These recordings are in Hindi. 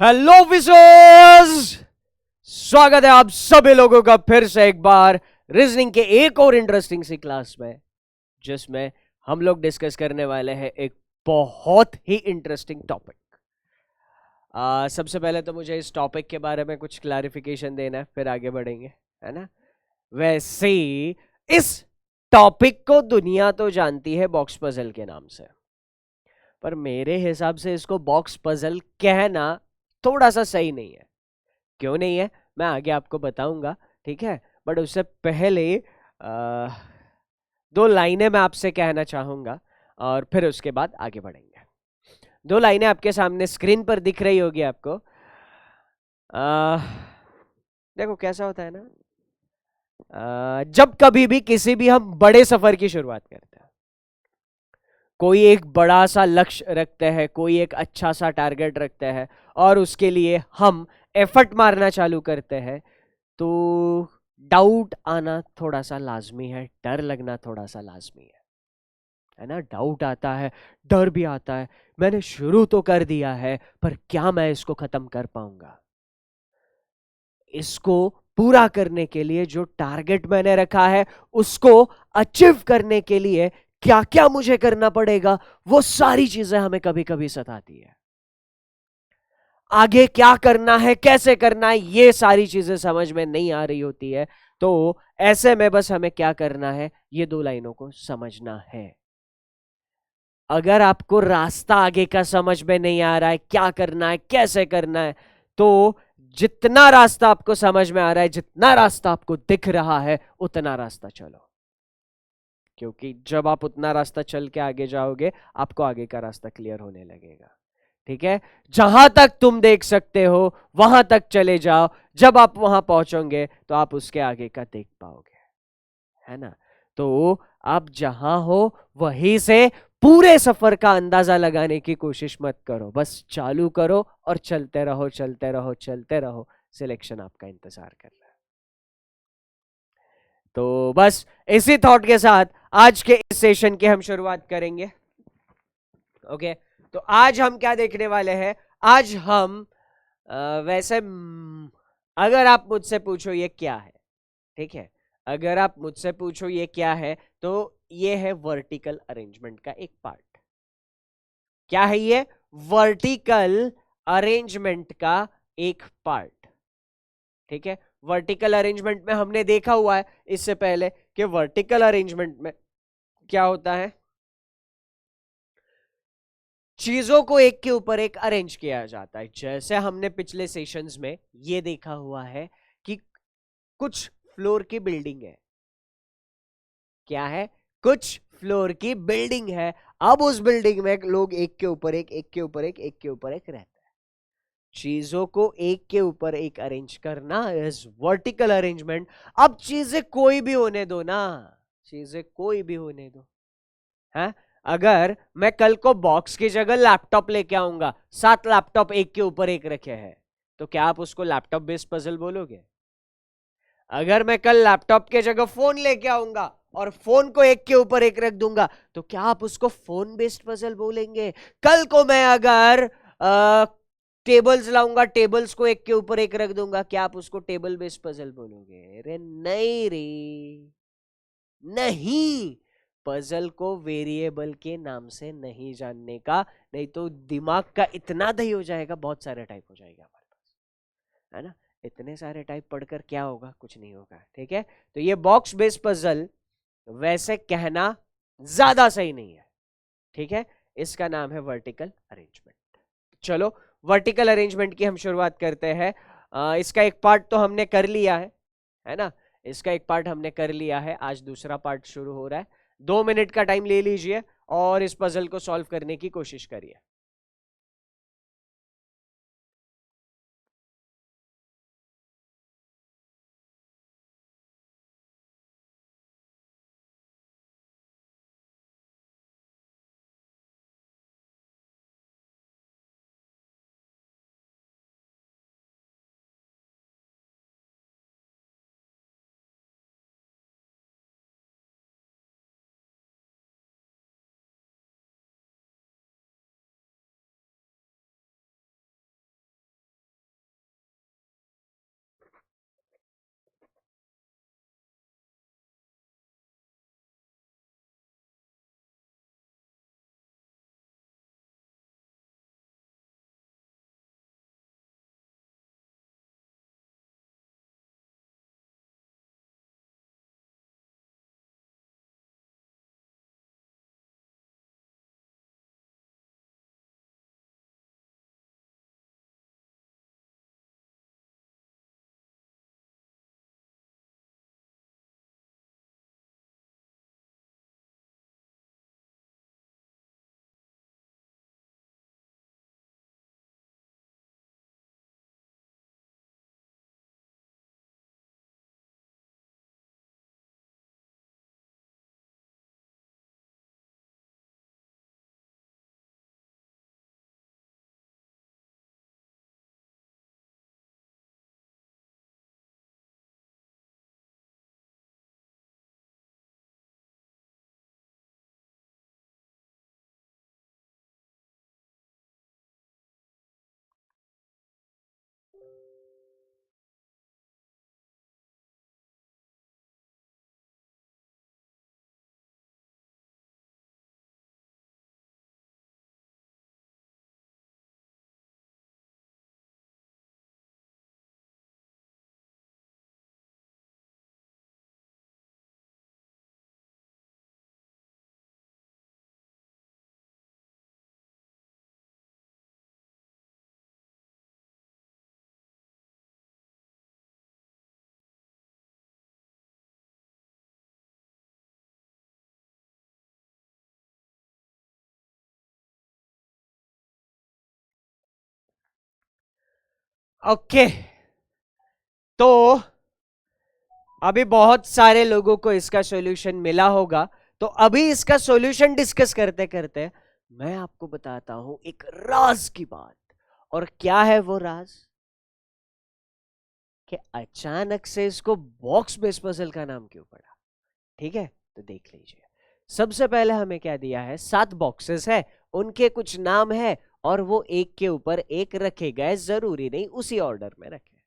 हेलो विजर्स, स्वागत है आप सभी लोगों का फिर से एक बार रीजनिंग के एक और इंटरेस्टिंग सी क्लास में, जिसमें हम लोग डिस्कस करने वाले हैं एक बहुत ही इंटरेस्टिंग टॉपिक। सबसे पहले तो मुझे इस टॉपिक के बारे में कुछ क्लैरिफिकेशन देना है, फिर आगे बढ़ेंगे, है ना। वैसे ही इस टॉपिक को दुनिया तो जानती है बॉक्स पजल के नाम से, पर मेरे हिसाब से इसको बॉक्स पजल कहना थोड़ा सा सही नहीं है। क्यों नहीं है मैं आगे आपको बताऊंगा, ठीक है। बट उससे पहले दो लाइनें मैं आपसे कहना चाहूंगा और फिर उसके बाद आगे बढ़ेंगे। दो लाइनें आपके सामने स्क्रीन पर दिख रही होगी आपको। आ, देखो कैसा होता है ना, जब कभी भी किसी भी हम बड़े सफर की शुरुआत करते हैं, कोई एक बड़ा सा लक्ष्य रखते हैं, कोई एक अच्छा सा टारगेट रखते हैं और उसके लिए हम एफर्ट मारना चालू करते हैं, तो डाउट आना थोड़ा सा लाजमी है, डर लगना थोड़ा सा लाजमी है ना। डाउट आता है, डर भी आता है। मैंने शुरू तो कर दिया है, पर क्या मैं इसको खत्म कर पाऊंगा? इसको पूरा करने के लिए जो टारगेट मैंने रखा है, उसको अचीव करने के लिए क्या क्या मुझे करना पड़ेगा, वो सारी चीजें हमें कभी कभी सताती है। आगे क्या करना है, कैसे करना है, ये सारी चीजें समझ में नहीं आ रही होती है। तो ऐसे में बस हमें क्या करना है, ये दो लाइनों को समझना है। अगर आपको रास्ता आगे का समझ में नहीं आ रहा है, क्या करना है, कैसे करना है, तो जितना रास्ता आपको समझ में आ रहा है, जितना रास्ता आपको दिख रहा है, उतना रास्ता चलो। क्योंकि जब आप उतना रास्ता चल के आगे जाओगे, आपको आगे का रास्ता क्लियर होने लगेगा। ठीक है, जहां तक तुम देख सकते हो वहां तक चले जाओ। जब आप वहां पहुंचोगे तो आप उसके आगे का देख पाओगे, है ना। तो आप जहां हो वहीं से पूरे सफर का अंदाजा लगाने की कोशिश मत करो, बस चालू करो और चलते रहो, चलते रहो, चलते रहो। सिलेक्शन आपका इंतजार कर रहा है। तो बस इसी थॉट के साथ आज के इस सेशन की हम शुरुआत करेंगे। ओके, तो आज हम क्या देखने वाले हैं? आज हम वैसे अगर आप मुझसे पूछो ये क्या है, ठीक है, अगर आप मुझसे पूछो ये क्या है, तो ये है वर्टिकल अरेंजमेंट का एक पार्ट। क्या है ये? वर्टिकल अरेंजमेंट का एक पार्ट। ठीक है, वर्टिकल अरेंजमेंट में हमने देखा हुआ है इससे पहले कि वर्टिकल अरेंजमेंट में क्या होता है, चीजों को एक के ऊपर एक अरेंज किया जाता है। जैसे हमने पिछले सेशंस में ये देखा हुआ है कि कुछ फ्लोर की बिल्डिंग है। क्या है? कुछ फ्लोर की बिल्डिंग है। अब उस बिल्डिंग में लोग एक के ऊपर एक, एक के ऊपर एक, एक के ऊपर एक रहते हैं। चीजों को एक के ऊपर एक अरेंज करना इज वर्टिकल अरेंजमेंट। अब चीजें कोई भी होने दो ना, चीजें कोई भी होने दो, है। अगर मैं कल को बॉक्स की जगह लैपटॉप लेके आऊंगा, 7 लैपटॉप एक के ऊपर एक रखे हैं, तो क्या आप उसको लैपटॉप बेस्ड पजल बोलोगे? अगर मैं कल लैपटॉप के जगह फोन लेके आऊंगा और फोन को एक के ऊपर एक रख दूंगा, तो क्या आप उसको फोन बेस्ड पजल बोलेंगे? कल को मैं अगर टेबल्स लाऊंगा, टेबल्स को एक के ऊपर एक रख दूंगा, क्या आप उसको टेबल बेस्ड पजल बोलोगे? अरे नहीं रे, नहीं। पजल को वेरिएबल के नाम से नहीं जानने का, नहीं तो दिमाग का इतना दही हो जाएगा, बहुत सारे टाइप हो जाएगा हमारे पास, है ना। इतने सारे टाइप पढ़कर क्या होगा? कुछ नहीं होगा, ठीक है। तो ये बॉक्स बेस्ड पजल वैसे कहना ज्यादा सही नहीं है, ठीक है। इसका नाम है वर्टिकल अरेंजमेंट। चलो, वर्टिकल अरेंजमेंट की हम शुरुआत करते हैं। इसका एक पार्ट तो हमने कर लिया है ना। इसका एक पार्ट हमने कर लिया है, आज दूसरा पार्ट शुरू हो रहा है। 2 मिनट का टाइम ले लीजिए और इस पजल को सॉल्व करने की कोशिश करिए। ओके, तो अभी बहुत सारे लोगों को इसका सॉल्यूशन मिला होगा, तो अभी इसका सॉल्यूशन डिस्कस करते करते मैं आपको बताता हूं एक राज की बात। और क्या है वो राज कि अचानक से इसको बॉक्स बेस पजल का नाम क्यों पड़ा? ठीक है, तो देख लीजिए। सबसे पहले हमें क्या दिया है, 7 बॉक्सेस है, उनके कुछ नाम है और वो एक के ऊपर एक रखे गए, जरूरी नहीं उसी ऑर्डर में रखे।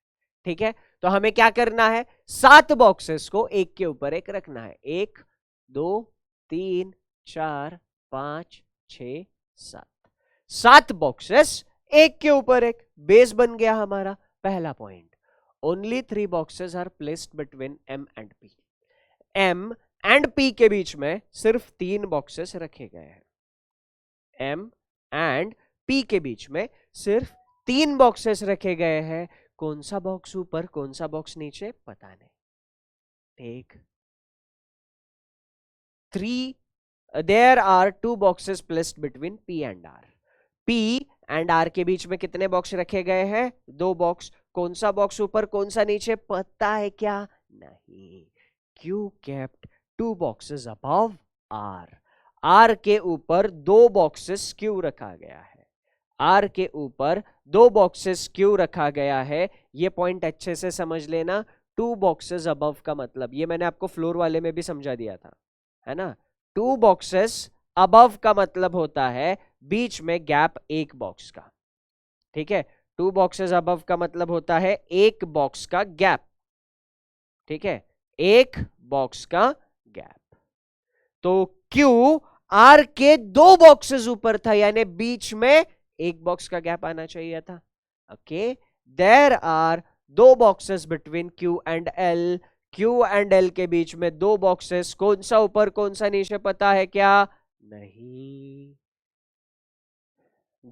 ठीक है, तो हमें क्या करना है, 7 बॉक्सेस को एक के ऊपर एक रखना है। 1 2 3 4 5 6 7, 7 बॉक्सेस एक के ऊपर एक, बेस बन गया हमारा पहला point. Only 3 boxes are placed between M and P. M and P के बीच में सिर्फ 3 बॉक्सेस रखे गए हैं। एम एंड पी के बीच में सिर्फ 3 बॉक्सेस रखे गए हैं। कौन सा बॉक्स ऊपर कौन सा बॉक्स नीचे पता नहीं। ठीक, 3 there are 2 boxes placed between P and R. P and R के बीच में कितने बॉक्स रखे गए हैं, 2 बॉक्स। कौन सा बॉक्स ऊपर कौन सा नीचे पता है क्या? नहीं। Q kept 2 boxes above R. R के ऊपर 2 बॉक्सेस Q रखा गया है। R के ऊपर 2 बॉक्सेस Q रखा गया है। ये पॉइंट अच्छे से समझ लेना। 2 बॉक्सेस अबव का मतलब, ये मैंने आपको फ्लोर वाले में भी समझा दिया था, है ना। 2 बॉक्सेस अबव का मतलब होता है बीच में गैप 1 बॉक्स का। ठीक है, 2 बॉक्सेस अबव का मतलब होता है 1 बॉक्स का गैप। ठीक है, 1 बॉक्स का गैप। तो Q R के 2 बॉक्सेस ऊपर था, यानी बीच में 1 बॉक्स का गैप आना चाहिए था। Okay, there are 2 boxes between Q and L। Q and L के बीच में 2 बॉक्सेस, कौन सा ऊपर कौन सा नीचे पता है क्या? नहीं।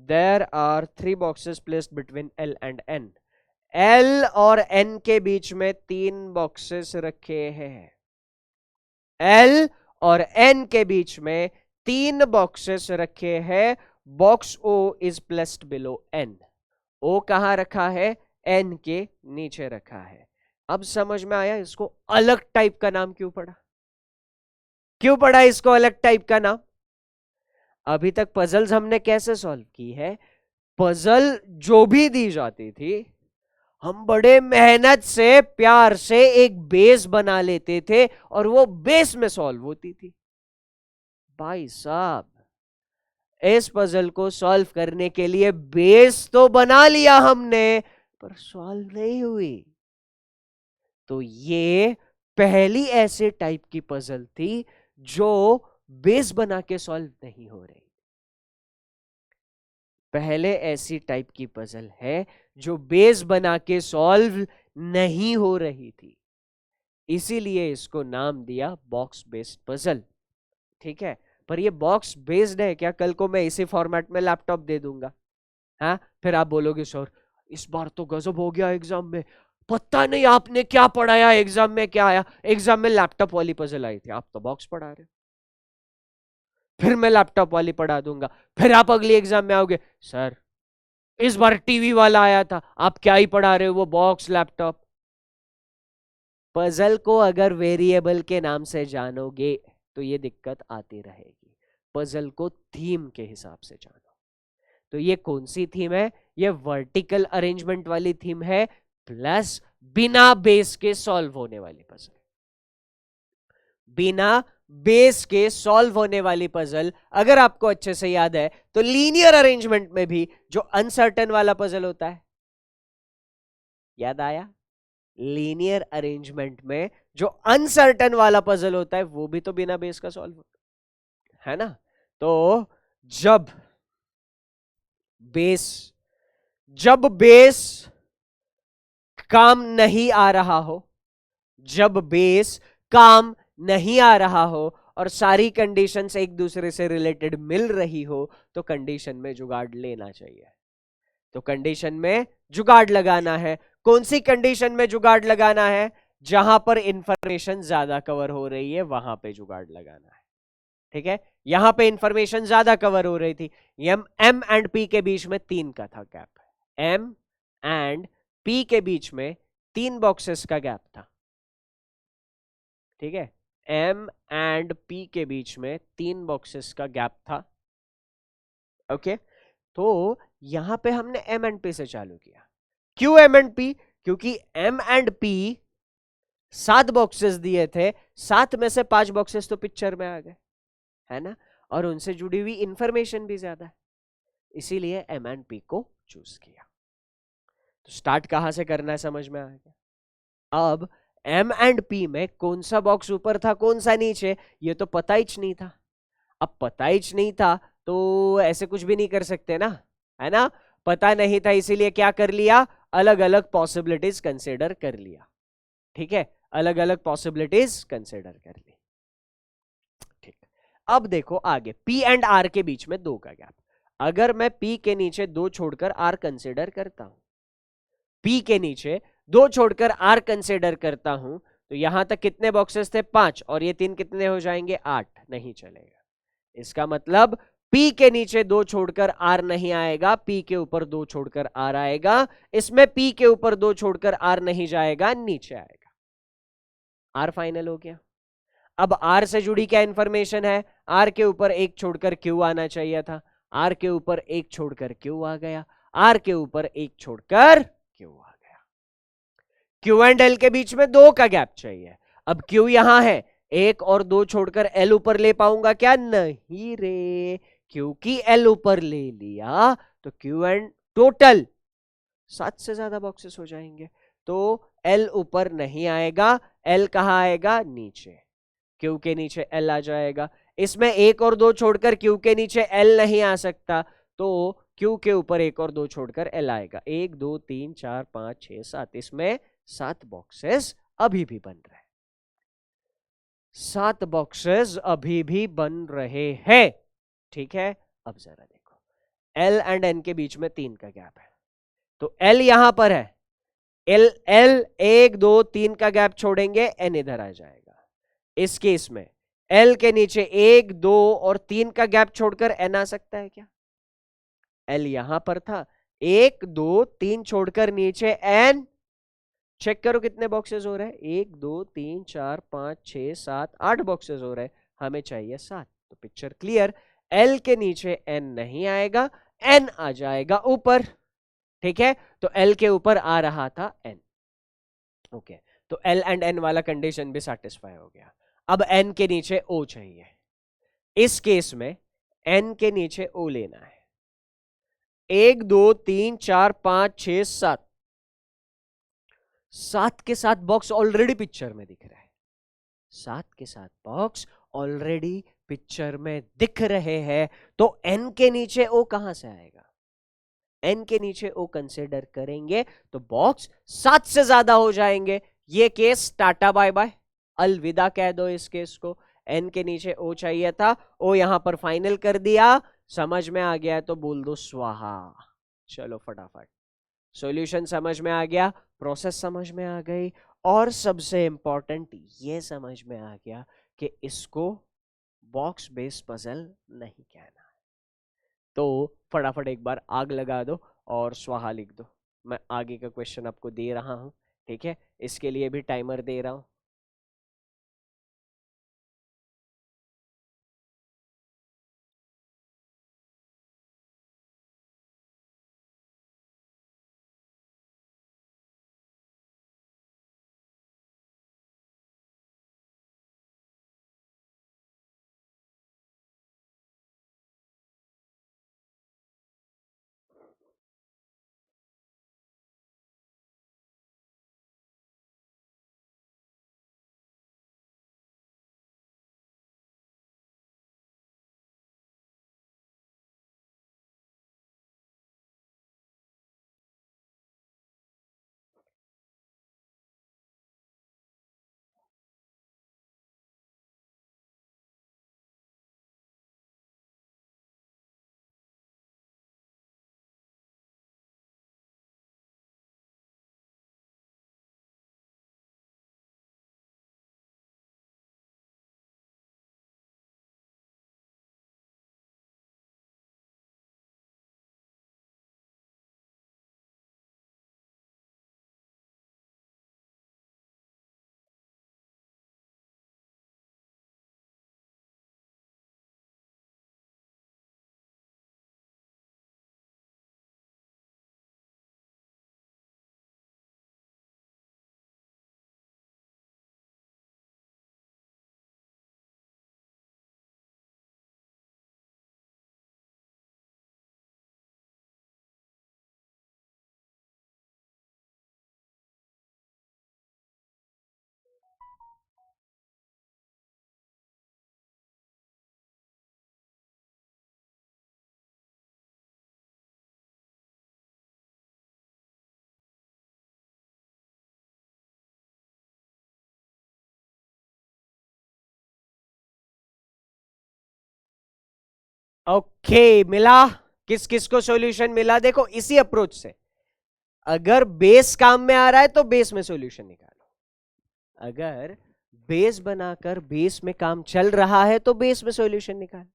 There are 3 boxes placed between L and N। L और N के बीच में 3 बॉक्सेस रखे हैं। L और N के बीच में 3 बॉक्सेस रखे हैं। Box O is placed below N। O कहां रखा है? N के नीचे रखा है। अब समझ में आया इसको अलग टाइप का नाम क्यों पड़ा? क्यों पड़ा इसको अलग टाइप का नाम? अभी तक पजल्स हमने कैसे सॉल्व की है, पजल जो भी दी जाती थी हम बड़े मेहनत से प्यार से एक बेस बना लेते थे और वो बेस में सॉल्व होती थी। भाई साहब, इस पजल को सॉल्व करने के लिए बेस तो बना लिया हमने, पर सॉल्व नहीं हुई। तो ये पहली ऐसे टाइप की पजल थी जो बेस बना के सॉल्व नहीं हो रही। पहले ऐसी टाइप की पजल है जो बेस बना के सॉल्व नहीं हो रही थी, इसीलिए इसको नाम दिया बॉक्स बेस्ड पजल। ठीक है, पर ये बॉक्स बेस्ड है क्या? कल को मैं इसी फॉर्मेट में लैपटॉप दे दूंगा, हाँ, फिर आप बोलोगे सर इस बार तो गजब हो गया एग्जाम में, पता नहीं आपने क्या पढ़ाया, एग्जाम में क्या आया। एग्जाम में लैपटॉप वाली पजल आई थी, आप तो बॉक्स पढ़ा रहे हो। फिर मैं लैपटॉप वाली पढ़ा दूंगा, फिर आप अगली एग्जाम में आओगे सर इस बार टीवी वाला आया था, आप क्या ही पढ़ा रहे हो, वो बॉक्स लैपटॉप। पजल को अगर वेरिएबल के नाम से जानोगे तो ये दिक्कत आती रहेगी। पजल को थीम के हिसाब से जानो। तो ये कौन सी थीम है? ये वर्टिकल अरेंजमेंट वाली थीम है, प्लस बिना बेस के सॉल्व होने वाली पजल। बिना बेस के सॉल्व होने वाली पजल, अगर आपको अच्छे से याद है तो लीनियर अरेंजमेंट में भी जो अनसर्टेन वाला पजल होता है, याद आया? लीनियर अरेंजमेंट में जो अनसर्टेन वाला पजल होता है वो भी तो बिना बेस का सॉल्व होता है ना। तो जब बेस जब बेस काम नहीं आ रहा हो, जब बेस काम नहीं आ रहा हो और सारी कंडीशंस एक दूसरे से रिलेटेड मिल रही हो, तो कंडीशन में जुगाड़ लेना चाहिए। तो कंडीशन में जुगाड़ लगाना है। कौन सी कंडीशन में जुगाड़ लगाना है? जहां पर इंफॉर्मेशन ज्यादा कवर हो रही है वहां पे जुगाड़ लगाना है। ठीक है, यहां पे इंफॉर्मेशन ज्यादा कवर हो रही थी, एम एंड पी के बीच में 3 का था गैप, एम एंड पी के बीच में 3 बॉक्सेस का गैप था, ठीक है, एम एंड पी के बीच में 3 बॉक्सेस का गैप था, ओके। तो यहां पे हमने एम एंड पी से चालू किया। क्यों एम एंड पी? क्योंकि एम एंड पी 7 बॉक्सेस दिए थे, 7 में से 5 बॉक्सेस तो पिक्चर में आ गए, है ना, और उनसे जुड़ी हुई इंफॉर्मेशन भी ज्यादा है, इसीलिए एम एंड पी को चूज किया। तो स्टार्ट कहां से करना है समझ में आ गया। अब एम एंड पी में कौन सा बॉक्स ऊपर था कौन सा नीचे, ये तो पता ही नहीं था। अब पता ही नहीं था तो ऐसे कुछ भी नहीं कर सकते ना, है ना। पता नहीं था इसीलिए क्या कर लिया, अलग अलग पॉसिबिलिटीज कंसिडर कर लिया, ठीक है, अलग अलग पॉसिबिलिटीज कंसिडर कर ली, ठीक। अब देखो आगे, P एंड R के बीच में 2 का गैप, अगर मैं P के नीचे 2 छोड़कर R कंसिडर करता हूं, P के नीचे 2 छोड़कर R कंसिडर करता हूं, तो यहां तक कितने बॉक्सेस थे 5, और ये 3 कितने हो जाएंगे 8, नहीं चलेगा। इसका मतलब P के नीचे 2 छोड़कर R नहीं आएगा, P के ऊपर 2 छोड़कर R आएगा, इसमें P के ऊपर 2 छोड़कर R नहीं जाएगा, नीचे आएगा। R फाइनल हो गया। अब R से जुड़ी क्या इंफॉर्मेशन है, R के ऊपर 1 छोड़कर Q आना चाहिए था, R के ऊपर 1 छोड़कर Q आ गया, R के ऊपर 1 छोड़कर Q आ गया। Q एंड L के बीच में 2 का गैप चाहिए। अब Q यहां है, 1 और 2 छोड़कर L ऊपर ले पाऊंगा क्या, नहीं रे, क्योंकि L ऊपर ले लिया तो Q एंड टोटल 7 से ज्यादा बॉक्सेस हो जाएंगे, तो L ऊपर नहीं आएगा, L कहां आएगा, नीचे, Q के नीचे L आ जाएगा। इसमें 1 और 2 छोड़कर Q के नीचे L नहीं आ सकता, तो Q के ऊपर 1 और 2 छोड़कर L आएगा, 1 2 3 4 5 6 7, इसमें 7 बॉक्सेस अभी भी बन रहे हैं, 7 बॉक्सेस अभी भी बन रहे हैं, ठीक है। अब जरा देखो, L एंड N के बीच में 3 का गैप है, तो L यहां पर है, L L 1 2 3 का गैप छोड़ेंगे, N इधर आ जाएगा। इस केस में L के नीचे 1 2 और 3 का गैप छोड़कर N आ सकता है क्या, L यहां पर था, 1 2 3 छोड़कर नीचे N, चेक करो कितने बॉक्सेस हो रहे हैं, 1 2 3 4 5 6 7 8 बॉक्सेस हो रहे हैं, हमें चाहिए 7, तो पिक्चर क्लियर, L के नीचे N नहीं आएगा, N आ जाएगा ऊपर, ठीक है, तो L के ऊपर आ रहा था N, ओके। तो L एंड N वाला कंडीशन भी सेटिस्फाई हो गया। अब N के नीचे O चाहिए, इस केस में N के नीचे O लेना है, 1 2 3 4 5 6 7, 7 के साथ बॉक्स ऑलरेडी पिक्चर में दिख रहा है, 7 के साथ बॉक्स ऑलरेडी पिक्चर में दिख रहे हैं, तो N के नीचे O कहां से आएगा, N के नीचे O कंसिडर करेंगे तो बॉक्स 7 से ज्यादा हो जाएंगे, ये केस टाटा बाय बाय, अलविदा कह दो इस केस को। N के नीचे O चाहिए था, O यहां पर फाइनल कर दिया, समझ में आ गया है तो बोल दो स्वाहा। चलो फटाफट, सॉल्यूशन समझ में आ गया, प्रोसेस समझ में आ गई, और सबसे इंपॉर्टेंट ये समझ में आ गया कि इसको बॉक्स बेस्ड पजल नहीं कहना, तो फटाफट एक बार आग लगा दो और स्वाहा लिख दो। मैं आगे का क्वेश्चन आपको दे रहा हूं, ठीक है, इसके लिए भी टाइमर दे रहा हूं। ओके मिला। किस किस को सॉल्यूशन मिला? देखो इसी अप्रोच से, अगर बेस काम में आ रहा है तो बेस में सॉल्यूशन निकालो, अगर बेस बनाकर बेस में काम चल रहा है तो बेस में सॉल्यूशन निकालो,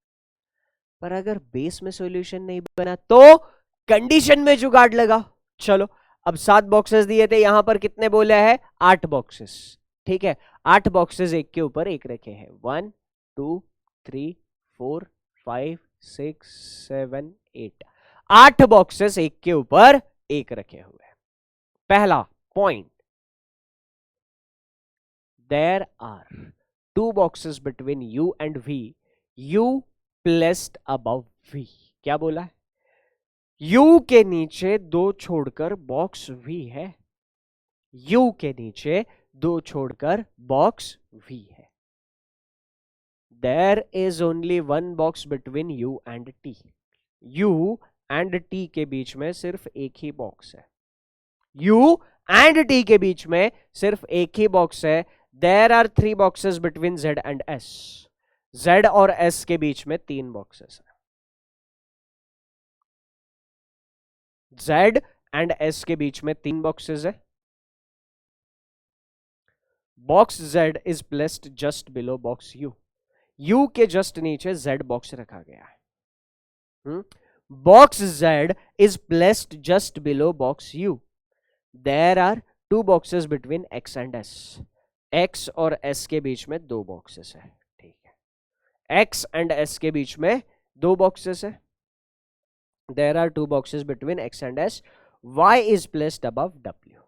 पर अगर बेस में सॉल्यूशन नहीं बना तो कंडीशन में जुगाड़ लगाओ। चलो अब 7 बॉक्सेस दिए थे, यहां पर कितने बोले हैं? 8 बॉक्सेस। ठीक है, 8 बॉक्सेस एक के ऊपर एक रखे हैं, 1 2 3 4 5 6 7 8, 8 बॉक्सेस एक के ऊपर एक रखे हुए हैं। पहला point, there are 2 boxes between U and V, U placed above V. क्या बोला है? यू के नीचे दो छोड़कर बॉक्स वी है, यू के नीचे दो छोड़कर बॉक्स वी है। There is only one box between U and T, U and T के बीच में सिर्फ एक ही बॉक्स है, यू एंड टी के बीच में सिर्फ एक ही बॉक्स है। There are 3 boxes between Z and S, Z और एस के बीच में 3 बॉक्सेस है, जेड एंड एस के बीच में 3 बॉक्सेस है। Box Z is placed just below box U, U के जस्ट नीचे जेड बॉक्स रखा गया है। Box Z is placed just below box U, there are 2 boxes between X and S, X और एस के बीच में 2 बॉक्सेस है। ठीक है, एक्स एंड एस के बीच में 2 बॉक्सेस है, there are 2 boxes between X and S, Y is placed above W.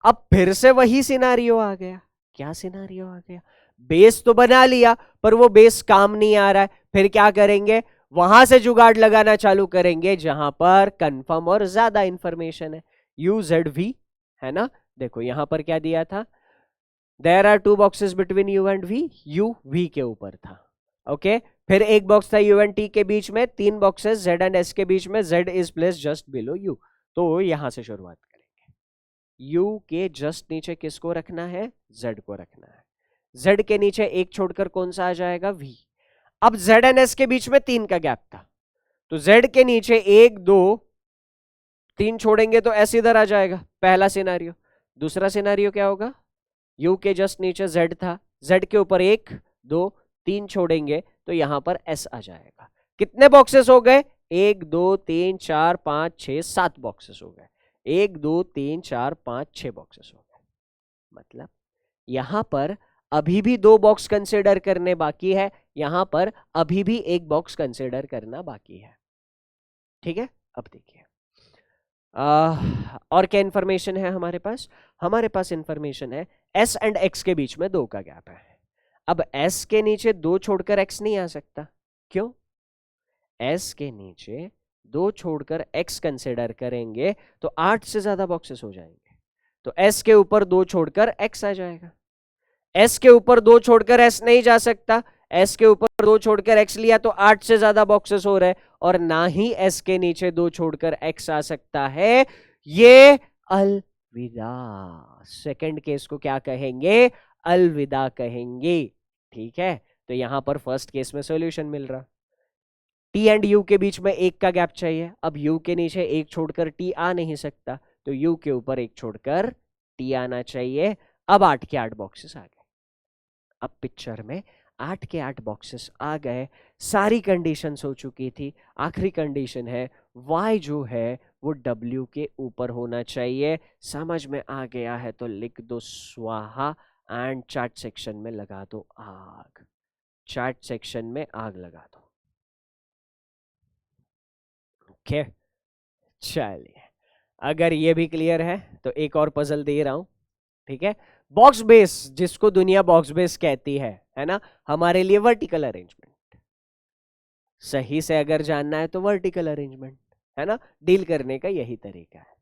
अब फिर से वही सिनारियो आ गया। क्या सिनारियो आ गया? बेस तो बना लिया पर वो बेस काम नहीं आ रहा है, फिर क्या करेंगे? वहां से जुगाड़ लगाना चालू करेंगे जहां पर कंफर्म और ज्यादा इंफॉर्मेशन है, यू जेड वी, है ना। देखो यहां पर क्या दिया था? There are 2 boxes between U and V, U V के ऊपर था। ओके, फिर एक बॉक्स था यू एंड टी के बीच में, 3 बॉक्सेस जेड एंड एस के बीच में, Z is place just below you. तो यहां से शुरुआत करेंगे, यू के जस्ट नीचे किसको रखना है? जेड को रखना है, जेड के नीचे एक छोड़कर कौन सा आ जाएगा? वी। अब जेड एंड एस के बीच में 3 का गैप था, तो जेड के नीचे 1 2 3 छोड़ेंगे तो एस इधर आ जाएगा, पहला सिनारियो। दूसरा सिनारियो क्या होगा? यू के जस्ट नीचे जेड था, जेड के ऊपर 1 2 3 छोड़ेंगे तो यहां पर एस आ जाएगा। कितने बॉक्सेस हो गए? 1 2 3 4 5 6 7 बॉक्सेस हो गए, 1 2 3 4 5 6 बॉक्सेस हो गए। मतलब यहां पर अभी भी 2 बॉक्स कंसिडर करने बाकी है, यहां पर अभी भी एक बॉक्स कंसिडर करना बाकी है। ठीक है, अब देखिए और क्या इंफॉर्मेशन है हमारे पास? हमारे पास इंफॉर्मेशन है एस एंड एक्स के बीच में 2 का गैप है। अब एस के नीचे 2 छोड़कर एक्स नहीं आ सकता, क्यों? एस के नीचे 2 छोड़कर एक्स कंसिडर करेंगे तो 8 से ज्यादा बॉक्सेस हो जाएंगे, तो एस के ऊपर 2 छोड़कर एक्स आ जाएगा। एस के ऊपर 2 छोड़कर एस नहीं जा सकता, एस के ऊपर 2 छोड़कर एक्स लिया तो 8 से ज्यादा बॉक्सेस हो रहे, और ना ही एस के नीचे 2 छोड़कर एक्स आ सकता है। ये अलविदा, सेकंड केस को क्या कहेंगे? अलविदा कहेंगे। ठीक है, तो यहां पर फर्स्ट केस में सॉल्यूशन मिल रहा, टी एंड यू के बीच में 1 का गैप चाहिए, अब यू के नीचे 1 छोड़कर टी आ नहीं सकता, तो यू के ऊपर 1 छोड़कर टी आना चाहिए। अब 8 के 8 बॉक्सेस आ गए, अब पिक्चर में 8 के 8 बॉक्सेस आ गए, सारी कंडीशंस हो चुकी थी, आखिरी कंडीशन है y जो है वो w के ऊपर होना चाहिए। समझ में आ गया है तो लिख दो स्वाहा एंड चैट सेक्शन में लगा दो आग, चैट सेक्शन में आग लगा दो। ओके, चलिए अगर ये भी क्लियर है तो एक और पजल दे रहा हूं। ठीक है, बॉक्स बेस, जिसको दुनिया बॉक्स बेस कहती है ना, हमारे लिए वर्टिकल अरेंजमेंट, सही से अगर जानना है तो वर्टिकल अरेंजमेंट, है ना, डील करने का यही तरीका है।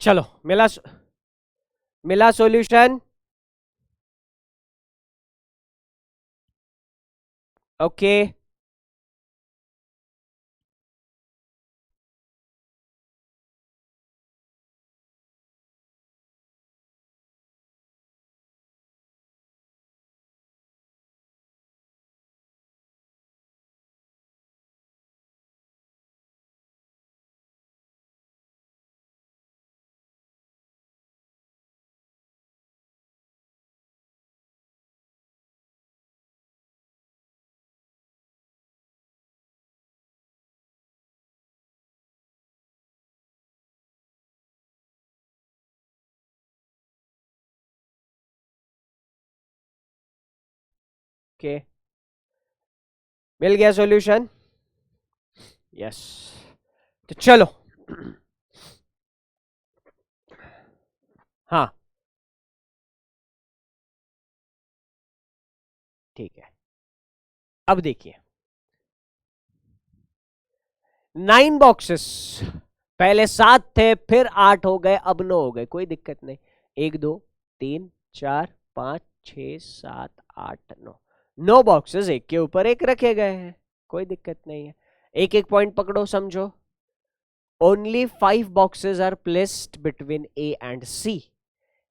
चलो मिला सॉल्यूशन। ओके ओके मिल गया सॉल्यूशन। यस तो चलो हाँ ठीक है। अब देखिए 9 बॉक्सेस, पहले 7 थे फिर 8 हो गए अब 9 हो गए, कोई दिक्कत नहीं। 1 2 3 4 5 6 7 8 9, 9 बॉक्सेस एक के ऊपर एक रखे गए हैं, कोई दिक्कत नहीं है। एक एक पॉइंट पकड़ो समझो। Only 5 boxes are placed between A and C.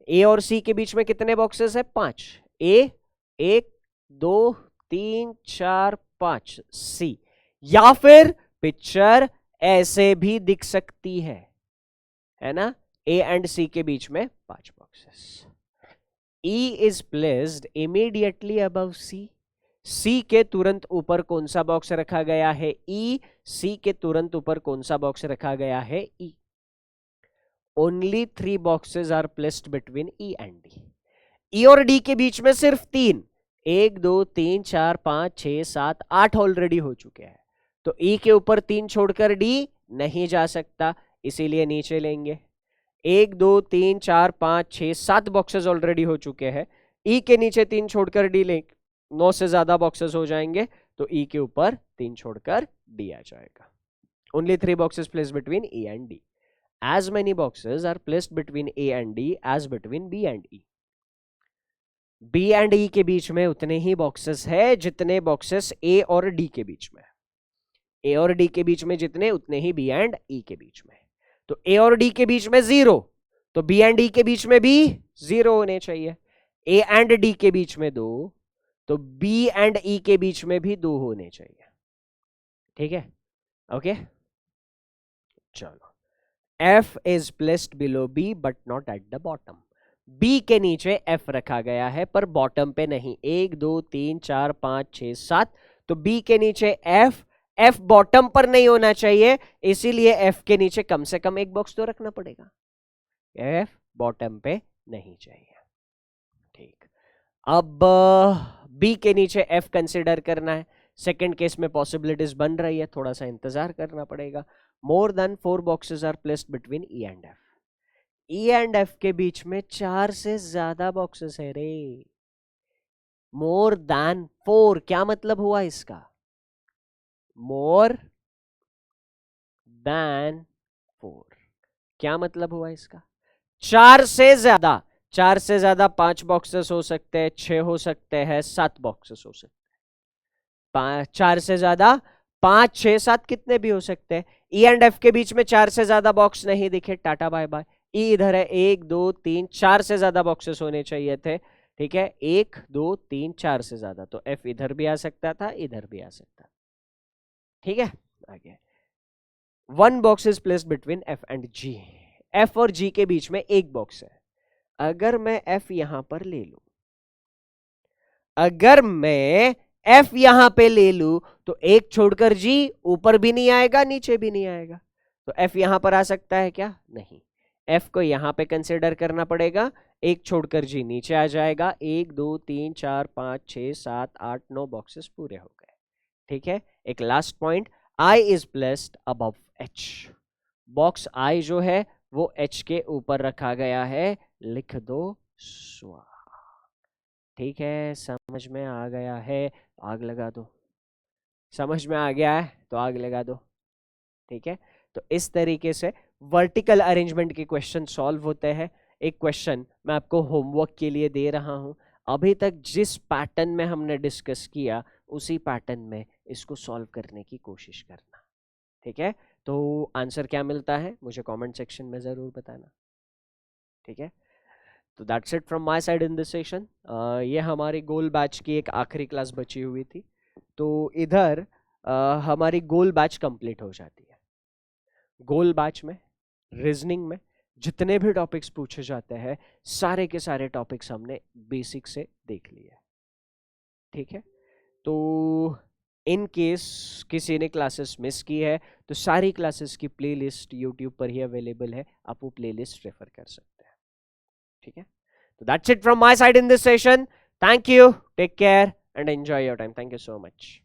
A और सी के बीच में कितने बॉक्सेस है? 5। ए 1 2 3 4 5, सी। या फिर पिक्चर ऐसे भी दिख सकती है ना? ए एंड सी के बीच में 5 boxes. E is placed immediately above C. C के तुरंत ऊपर कौन सा बॉक्स रखा गया है? ई। सी के तुरंत ऊपर कौन सा बॉक्स रखा गया है? E. Only 3 boxes are placed between E and D. E और डी के बीच में सिर्फ 3, 1 2 3 4 5 6 7 8 ऑलरेडी हो चुके हैं, तो ई के ऊपर 3 छोड़कर डी नहीं जा सकता, इसीलिए नीचे लेंगे। 1 2 3 4 5 6 7 बॉक्सेस ऑलरेडी हो चुके हैं, ई के नीचे 3 छोड़कर डी लेंगे, 9 से ज्यादा बॉक्सेस हो जाएंगे, तो ई के ऊपर 3 छोड़कर डी आ जाएगा। Only 3 boxes place between E and D. As many boxes are placed between A and D as between B and E. B and E के बीच में उतने ही बॉक्सेस है जितने बॉक्सेस A और D के बीच में। A और D के बीच में जितने उतने ही B and E के बीच में। तो A और D के बीच में 0, तो B and E के बीच में भी 0 होने चाहिए। A and D के बीच में 2, तो B and E के बीच में भी 2 होने चाहिए। ठीक है, ओके चलो। F is placed below B but not at the bottom. B के नीचे F रखा गया है पर बॉटम पे नहीं। 1 2 3 4 5 6 7, तो B के नीचे F बॉटम पर नहीं होना चाहिए, इसीलिए F के नीचे कम से कम एक बॉक्स तो रखना पड़ेगा। F बॉटम पे नहीं चाहिए। ठीक, अब B के नीचे F कंसिडर करना है। सेकेंड केस में पॉसिबिलिटीज बन रही है, थोड़ा सा इंतजार करना पड़ेगा। More than 4 boxes are placed between E and F. E and F के बीच में 4 से ज्यादा बॉक्सेस है रे। मोर देन 4 क्या मतलब हुआ इसका? मोर देन 4 क्या मतलब हुआ इसका? 4 से ज्यादा। 4 से ज्यादा 5 बॉक्सेस हो सकते हैं, 6 हो सकते हैं, 7 बॉक्सेस हो सकते हैं। 4 से ज्यादा 5 6 7 कितने भी हो सकते हैं। ई एंड एफ के बीच में 4 से ज्यादा बॉक्स नहीं दिखे, टाटा बाय बाय। ई इधर है, 1 2 3 4 से ज्यादा बॉक्सेस होने चाहिए थे। ठीक है, 1 2 3 4 से ज्यादा, तो एफ इधर भी आ सकता था, इधर भी आ सकता था। ठीक है, आगे 1 box is placed between F and G. F और जी के बीच में एक बॉक्स है। अगर मैं एफ यहां पर ले लू, अगर मैं एफ यहां पे ले लू, तो एक छोड़कर जी ऊपर भी नहीं आएगा नीचे भी नहीं आएगा, तो एफ यहां पर आ सकता है क्या? नहीं। एफ को यहां पे कंसिडर करना पड़ेगा, एक छोड़कर जी नीचे आ जाएगा। 1 2 3 4 5 6 7 8 9 बॉक्सेस पूरे हो गए। ठीक है, एक last point, I is placed above H. Box I जो है वो एच के ऊपर रखा गया है, लिख दो स्वाहा। ठीक है, समझ में आ गया है, आग लगा दो। समझ में आ गया है तो आग लगा दो। ठीक है, तो इस तरीके से वर्टिकल अरेंजमेंट के क्वेश्चन सॉल्व होते हैं। एक क्वेश्चन मैं आपको होमवर्क के लिए दे रहा हूं, अभी तक जिस पैटर्न में हमने डिस्कस किया उसी पैटर्न में इसको सॉल्व करने की कोशिश करना, ठीक है? तो आंसर क्या मिलता है मुझे कमेंट सेक्शन में जरूर बताना, ठीक है? तो that's it from my side in this session. ये हमारी गोल बैच की एक आखिरी क्लास बची हुई थी, तो इधर हमारी गोल बैच कंप्लीट हो जाती है। गोल बैच में रीजनिंग में जितने भी टॉपिक्स पूछे जाते हैं सारे के सारे टॉपिक्स हमने बेसिक से देख लिए, ठीक है? तो इन केस किसी ने क्लासेस मिस की है तो सारी क्लासेस की प्लेलिस्ट यूट्यूब पर ही अवेलेबल है, आप वो प्लेलिस्ट रेफर कर सकते हैं, ठीक है? तो that's it from my side in this session. Thank you, take care and enjoy your time. Thank you so much.